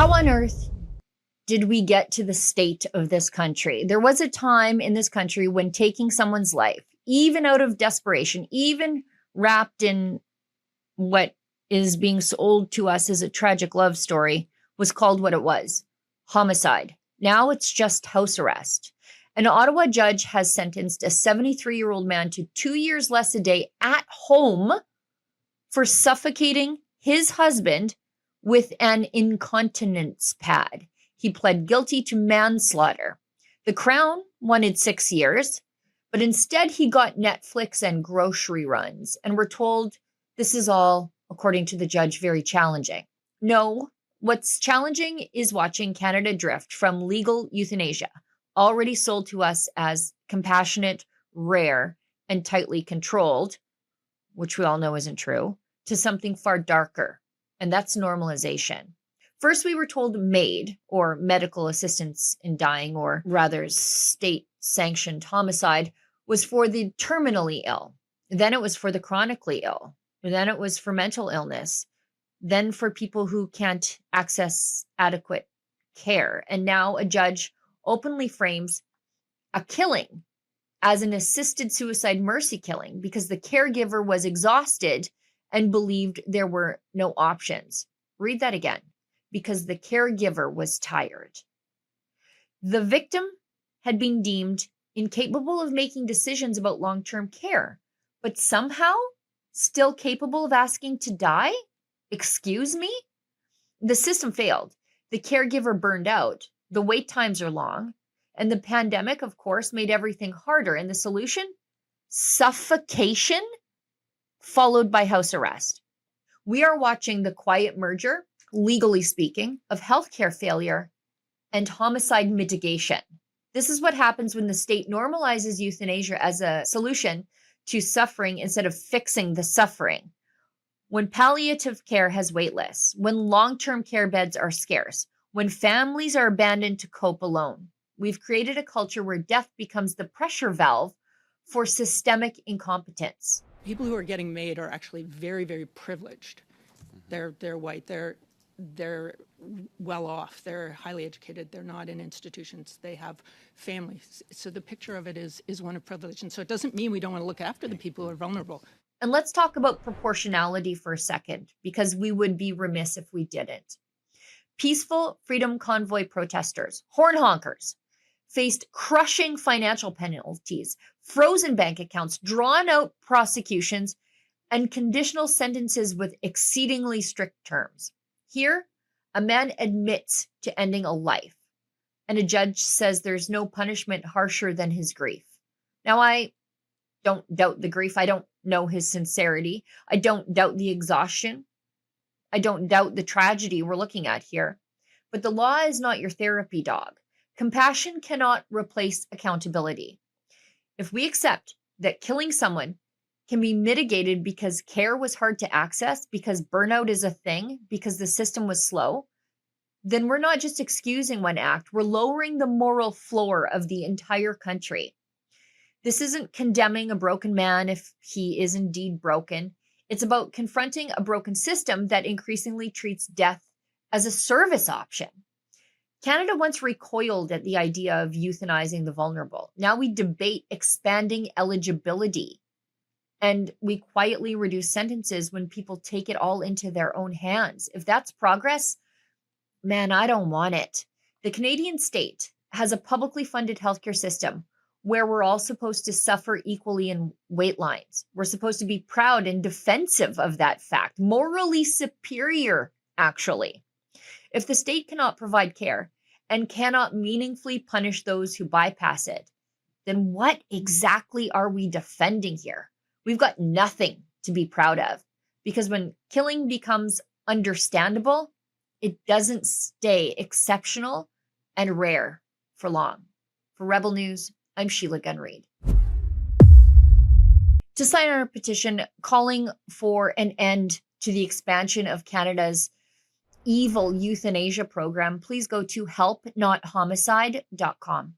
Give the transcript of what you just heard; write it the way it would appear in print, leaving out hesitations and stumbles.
How on earth did we get to the state of this country? There was a time in this country when taking someone's life, even out of desperation, even wrapped in what is being sold to us as a tragic love story, was called what it was: homicide. Now it's just house arrest. An Ottawa judge has sentenced a 73-year-old man to 2 years less a day at home for suffocating his husband with an incontinence pad. He pled guilty to manslaughter. The Crown wanted 6 years, but instead he got Netflix and grocery runs, and we're told this is all, according to the judge, very challenging. No, what's challenging is watching Canada drift from legal euthanasia, already sold to us as compassionate, rare, and tightly controlled, which we all know isn't true, to something far darker, and that's normalization. First, we were told MAID, or medical assistance in dying, or rather state-sanctioned homicide, was for the terminally ill. Then it was for the chronically ill. Then it was for mental illness. Then for people who can't access adequate care. And now a judge openly frames a killing as an assisted suicide mercy killing because the caregiver was exhausted and believed there were no options. Read that again. Because the caregiver was tired. The victim had been deemed incapable of making decisions about long-term care, but somehow still capable of asking to die? Excuse me? The system failed. The caregiver burned out. The wait times are long. And the pandemic, of course, made everything harder. And the solution? Suffocation, followed by house arrest. We are watching the quiet merger, legally speaking, of healthcare failure and homicide mitigation. This is what happens when the state normalizes euthanasia as a solution to suffering instead of fixing the suffering. When palliative care has wait lists, when long-term care beds are scarce, when families are abandoned to cope alone, we've created a culture where death becomes the pressure valve for systemic incompetence. People who are getting MAID are actually very, very privileged. They're white, they're well off, they're highly educated, they're not in institutions, they have families. So the picture of it is one of privilege. And so it doesn't mean we don't want to look after the people who are vulnerable. And let's talk about proportionality for a second, because we would be remiss if we didn't. Peaceful Freedom Convoy protesters, horn honkers, faced crushing financial penalties, frozen bank accounts, drawn out prosecutions, and conditional sentences with exceedingly strict terms. Here, a man admits to ending a life, and a judge says there's no punishment harsher than his grief. Now, I don't doubt the grief. I don't know his sincerity. I don't doubt the exhaustion. I don't doubt the tragedy we're looking at here. But the law is not your therapy dog. Compassion cannot replace accountability. If we accept that killing someone can be mitigated because care was hard to access, because burnout is a thing, because the system was slow, then we're not just excusing one act, we're lowering the moral floor of the entire country. This isn't condemning a broken man if he is indeed broken. It's about confronting a broken system that increasingly treats death as a service option. Canada once recoiled at the idea of euthanizing the vulnerable. Now we debate expanding eligibility. And we quietly reduce sentences when people take it all into their own hands. If that's progress, man, I don't want it. The Canadian state has a publicly funded healthcare system where we're all supposed to suffer equally in wait lines. We're supposed to be proud and defensive of that fact, morally superior, actually. If the state cannot provide care and cannot meaningfully punish those who bypass it, then what exactly are we defending here? We've got nothing to be proud of, because when killing becomes understandable, it doesn't stay exceptional and rare for long. For Rebel News, I'm Sheila Gunn-Reid. To sign our petition calling for an end to the expansion of Canada's evil euthanasia program, please go to helpnothomicide.com.